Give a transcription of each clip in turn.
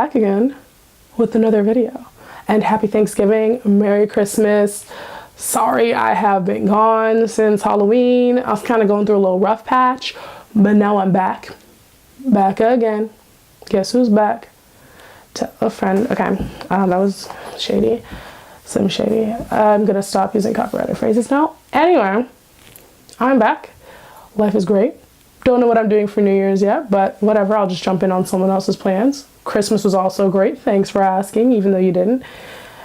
back again with another video. And happy Thanksgiving, Merry Christmas. Sorry I have been gone since Halloween. I was kind of going through a little rough patch, but now I'm back. Back again. Guess who's back? Tell a friend. Okay, that was shady. Some shady. I'm gonna stop using copyrighted phrases now. Anyway, I'm back. Life is great. Don't know what I'm doing for New Year's yet, but whatever, I'll just jump in on someone else's plans. Christmas was also great. Thanks for asking, even though you didn't.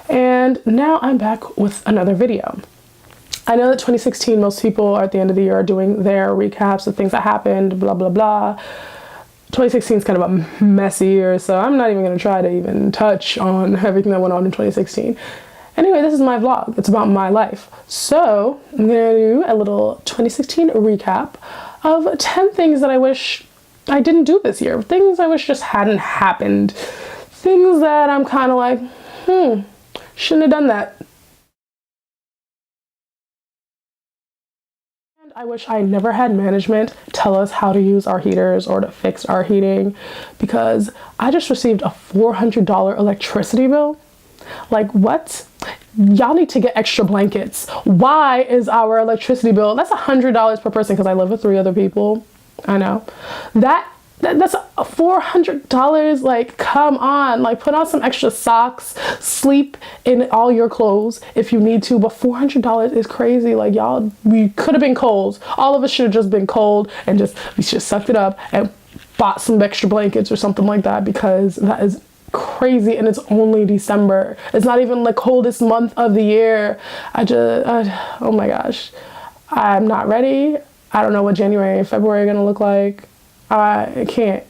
And now I'm back with another video. I know that 2016, most people at the end of the year are doing their recaps of things that happened, blah, blah, blah. 2016 is kind of a messy year, so I'm not even going to try to even touch on everything that went on in 2016. Anyway, this is my vlog. It's about my life. So I'm going to do a little 2016 recap of 10 things that I wish I didn't do this year. Things I wish just hadn't happened. Things that I'm kind of like, shouldn't have done that. And I wish I never had management tell us how to use our heaters or to fix our heating, because I just received a $400 electricity bill. Like, what? Y'all need to get extra blankets. Why is our electricity bill, that's $100 per person, because I live with 3 other people. I know. That's $400. Like, come on. Like, put on some extra socks. Sleep in all your clothes if you need to. But $400 is crazy. Like, y'all, we could have been cold. All of us should have just been cold and we should have sucked it up and bought some extra blankets or something like that, because that is crazy, and it's only December. It's not even the coldest month of the year. Oh my gosh, I'm not ready. I don't know what January and February are gonna look like. I can't.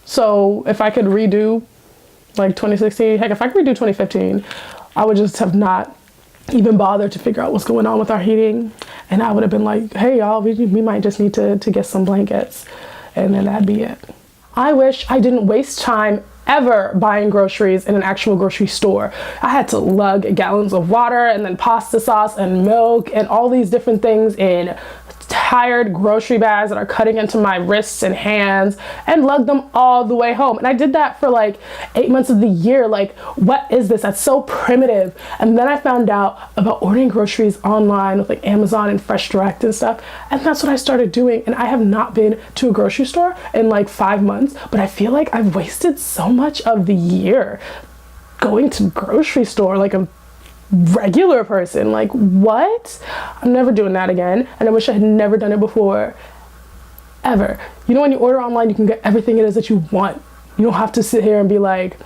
So if I could redo like 2016, heck, if I could redo 2015, I would just have not even bothered to figure out what's going on with our heating, and I would have been like, hey y'all, we might just need to get some blankets, and then that'd be it. I wish I didn't waste time ever buying groceries in an actual grocery store. I had to lug gallons of water and then pasta sauce and milk and all these different things in tired grocery bags that are cutting into my wrists and hands, and lug them all the way home. And I did that for like 8 months of the year. Like, what is this? That's so primitive. And then I found out about ordering groceries online with like Amazon and Fresh Direct and stuff, and that's what I started doing. And I have not been to a grocery store in like 5 months, but I feel like I've wasted so much of the year going to grocery store like a regular person. Like, what? I'm never doing that again, and I wish I had never done it before, ever. You know, when you order online, you can get everything it is that you want. You don't have to sit here and be like,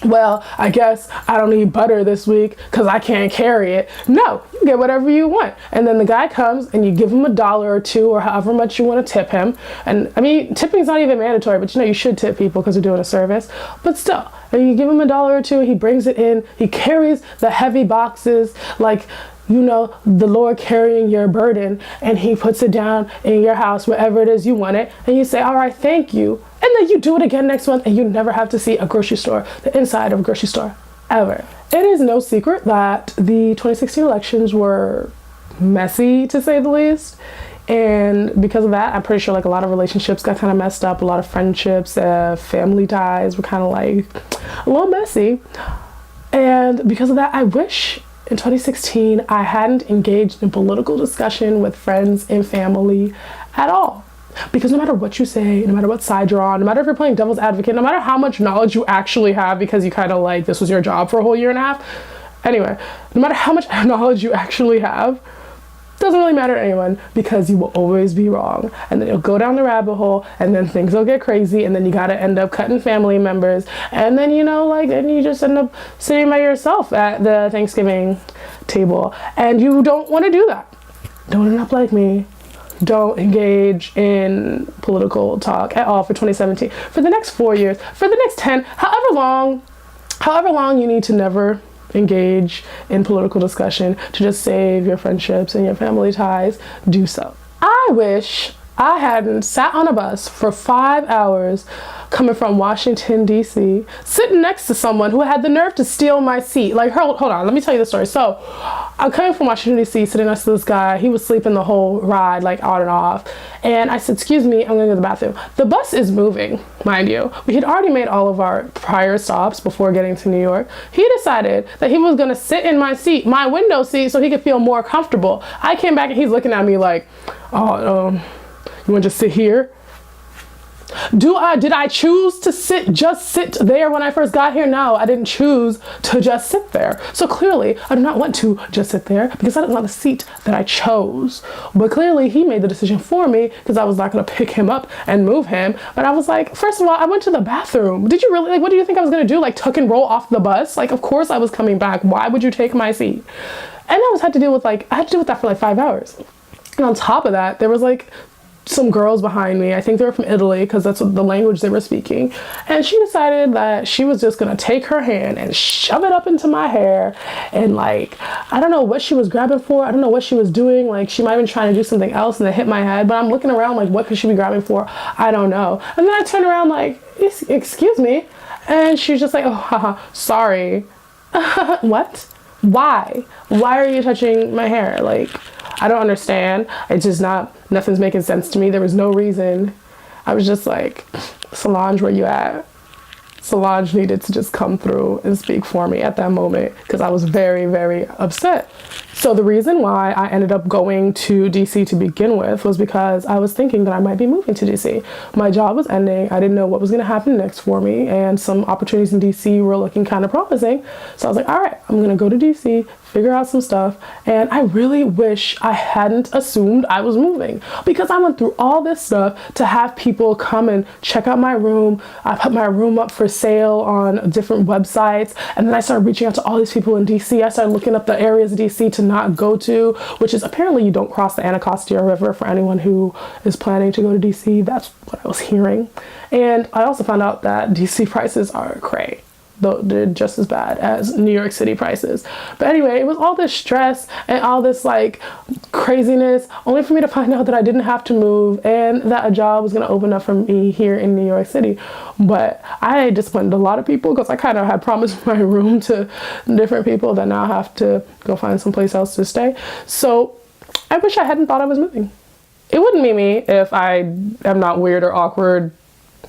well, I guess I don't need butter this week because I can't carry it. No, you get whatever you want. And then the guy comes and you give him $1 or $2 or however much you want to tip him. And I mean, tipping is not even mandatory, but you know, you should tip people because they're doing a service. But still, and you give him $1 or $2, he brings it in, he carries the heavy boxes, like, you know, the Lord carrying your burden, and he puts it down in your house wherever it is you want it, and you say, all right, thank you. And then you do it again next month, and you never have to see a grocery store, the inside of a grocery store, ever. It is no secret that the 2016 elections were messy, to say the least. And because of that, I'm pretty sure like a lot of relationships got kind of messed up. A lot of friendships, family ties were kind of like a little messy. And because of that, I wish in 2016 I hadn't engaged in political discussion with friends and family at all. Because no matter what you say, no matter what side you're on, no matter if you're playing devil's advocate, no matter how much knowledge you actually have because you kind of like this was your job for a whole year and a half, anyway, no matter how much knowledge you actually have, doesn't really matter to anyone, because you will always be wrong. And then you'll go down the rabbit hole, and then things will get crazy, and then you gotta end up cutting family members, and then, you know, like, then you just end up sitting by yourself at the Thanksgiving table, and you don't want to do that. Don't end up like me. Don't engage in political talk at all for 2017. For the next 4 years, for the next 10, however long you need to never engage in political discussion to just save your friendships and your family ties, do so. I wish I hadn't sat on a bus for 5 hours coming from Washington, D.C., sitting next to someone who had the nerve to steal my seat. Like, hold on, let me tell you the story. So, I'm coming from Washington, D.C., sitting next to this guy. He was sleeping the whole ride, like, on and off. And I said, excuse me, I'm going to go to the bathroom. The bus is moving, mind you. We had already made all of our prior stops before getting to New York. He decided that he was going to sit in my seat, my window seat, so he could feel more comfortable. I came back and he's looking at me like, oh, you want to just sit here? Did I choose to just sit there when I first got here? No, I didn't choose to just sit there. So clearly, I do not want to just sit there because that is not the seat that I chose. But clearly, he made the decision for me because I was not going to pick him up and move him. But I was like, first of all, I went to the bathroom. Did you really, like, what do you think I was going to do? Like, tuck and roll off the bus? Like, of course I was coming back. Why would you take my seat? And I had to deal with that for like 5 hours. And on top of that, there was like some girls behind me. I think they were from Italy because that's the language they were speaking. And she decided that she was just gonna take her hand and shove it up into my hair. And like, I don't know what she was grabbing for. I don't know what she was doing. Like, she might have been trying to do something else and it hit my head. But I'm looking around like, what could she be grabbing for? I don't know. And then I turned around like, excuse me. And she's just like, oh, haha, sorry. What? Why? Why are you touching my hair? Like, I don't understand. It's just nothing's making sense to me. There was no reason. I was just like, Solange, where you at? Solange needed to just come through and speak for me at that moment because I was very, very upset. So the reason why I ended up going to DC to begin with was because I was thinking that I might be moving to DC. My job was ending. I didn't know what was going to happen next for me, and some opportunities in DC were looking kind of promising. So I was like, all right, I'm going to go to DC, figure out some stuff. And I really wish I hadn't assumed I was moving because I went through all this stuff to have people come and check out my room. I put my room up for sale on different websites. And then I started reaching out to all these people in DC. I started looking up the areas of DC to not go to, which is apparently you don't cross the Anacostia River for anyone who is planning to go to DC. That's what I was hearing. And I also found out that DC prices are cray. Though they're just as bad as New York City prices. But anyway, it was all this stress and all this like craziness only for me to find out that I didn't have to move and that a job was going to open up for me here in New York City. But I disappointed a lot of people because I kind of had promised my room to different people that now have to go find someplace else to stay. So I wish I hadn't thought I was moving. It wouldn't be me if I am not weird or awkward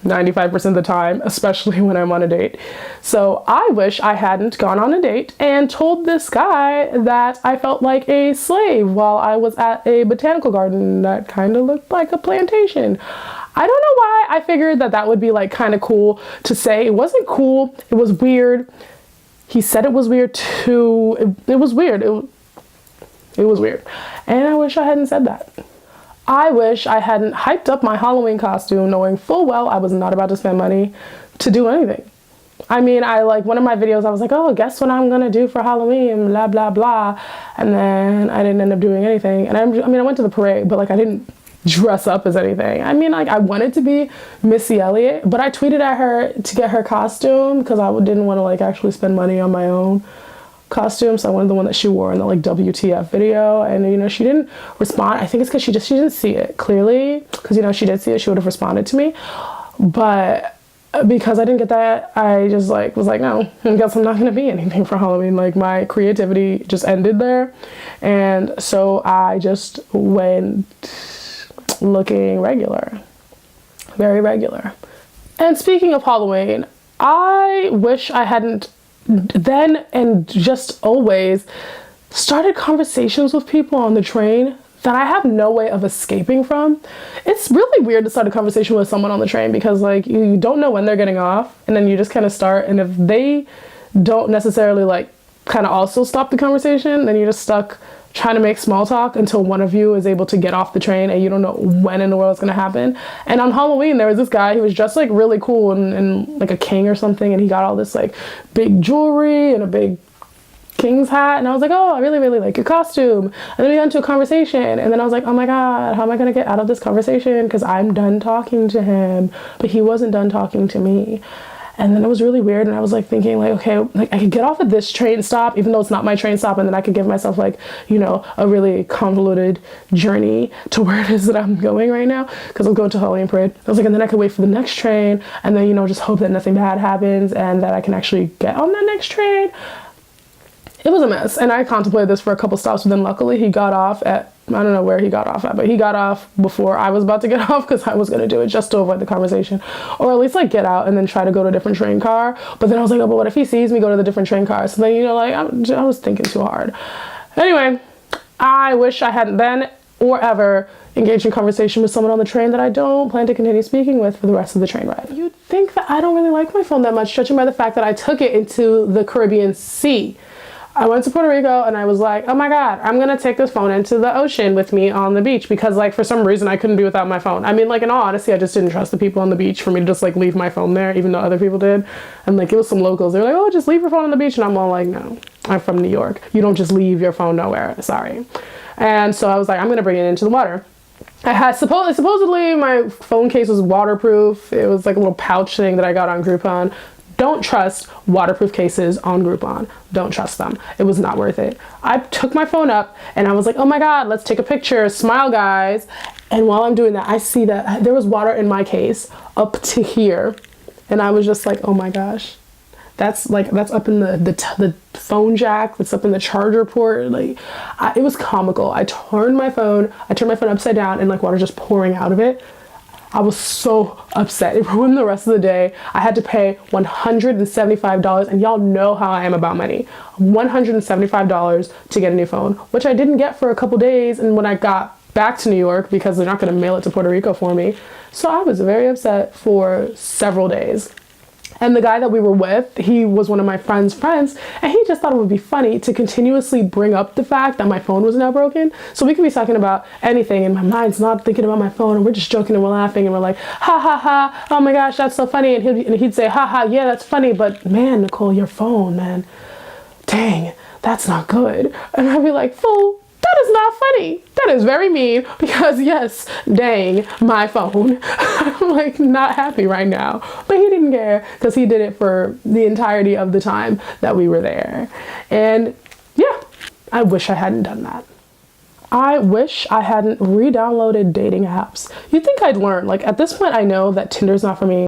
95% of the time, especially when I'm on a date. So I wish I hadn't gone on a date and told this guy that I felt like a slave while I was at a botanical garden that kind of looked like a plantation. I don't know why I figured that would be like kind of cool to say. It wasn't cool. It was weird. He said it was weird too. It was weird. It was weird. And I wish I hadn't said that. I wish I hadn't hyped up my Halloween costume knowing full well I was not about to spend money to do anything. I mean, one of my videos, I was like, oh, guess what I'm gonna do for Halloween, blah, blah, blah. And then I didn't end up doing anything. And I went to the parade, but I didn't dress up as anything. I mean, I wanted to be Missy Elliott, but I tweeted at her to get her costume because I didn't want to actually spend money on my own costume. So I wanted the one that she wore in the WTF video, and she didn't respond. I think it's because she didn't see it clearly, because she did see it, she would have responded to me. But because I didn't get that, I just was like, no, I guess I'm not gonna be anything for Halloween. My creativity just ended there. And so I just went looking regular, very regular. And speaking of Halloween, I wish I hadn't then and just always started conversations with people on the train that I have no way of escaping from. It's really weird to start a conversation with someone on the train because you don't know when they're getting off, and then you just kind of start, and if they don't necessarily kind of also stop the conversation, then you're just stuck trying to make small talk until one of you is able to get off the train, and you don't know when in the world it's gonna happen. And on Halloween, there was this guy who was dressed really cool and like a king or something, and he got all this big jewelry and a big king's hat, and I was like, oh, I really, really like your costume. And then we got into a conversation, and then I was like, oh my god, how am I gonna get out of this conversation? Because I'm done talking to him, but he wasn't done talking to me. And then it was really weird, and I was like thinking like, okay, like I could get off at this train stop even though it's not my train stop, and then I could give myself like, you know, a really convoluted journey to where it is that I'm going right now, because I'm going to Halloween Parade. I was like, and then I could wait for the next train, and then, you know, just hope that nothing bad happens and that I can actually get on that next train. It was a mess, and I contemplated this for a couple stops, but then luckily he got off at, I don't know where he got off at, but he got off before I was about to get off, because I was going to do it just to avoid the conversation, or at least like get out and then try to go to a different train car. But then I was like, oh, but what if he sees me go to the different train car? So then, you know, like I was thinking too hard. Anyway, I wish I hadn't then or ever engaged in conversation with someone on the train that I don't plan to continue speaking with for the rest of the train ride. You'd think that I don't really like my phone that much, judging by the fact that I took it into the Caribbean Sea. I went to Puerto Rico and I was like, oh my God, I'm gonna take this phone into the ocean with me on the beach, because like for some reason I couldn't be without my phone. I mean, like in all honesty, I just didn't trust the people on the beach for me to just like leave my phone there, even though other people did. And like it was some locals, they were like, oh, just leave your phone on the beach. And I'm all like, no, I'm from New York. You don't just leave your phone nowhere, sorry. And so I was like, I'm gonna bring it into the water. I had supposedly my phone case was waterproof. It was like a little pouch thing that I got on Groupon. Don't trust waterproof cases on Groupon. Don't trust them. It was not worth it. I took my phone up and I was like, oh my God, let's take a picture. Smile, guys. And while I'm doing that, I see that there was water in my case up to here. And I was just like, oh my gosh. That's up in the phone jack. That's up in the charger port. Like, it was comical. I turned my phone upside down and like water just pouring out of it. I was so upset. It ruined the rest of the day. I had to pay $175, and y'all know how I am about money. $175 to get a new phone, which I didn't get for a couple days, and when I got back to New York, because they're not going to mail it to Puerto Rico for me. So I was very upset for several days. And the guy that we were with, he was one of my friend's friends, and he just thought it would be funny to continuously bring up the fact that my phone was now broken. So we could be talking about anything, and my mind's not thinking about my phone, and we're just joking and we're laughing, and we're like, ha ha ha, oh my gosh, that's so funny. And he'd say, ha ha, yeah, that's funny, but man, Nicole, your phone, man, dang, that's not good. And I'd be like, fool, that is not funny. That is very mean, because yes, dang, my phone. I'm like not happy right now. But he didn't care, because he did it for the entirety of the time that we were there. And yeah, I wish I hadn't done that. I wish I hadn't re-downloaded dating apps. You'd think I'd learn. Like at this point, I know that Tinder's not for me.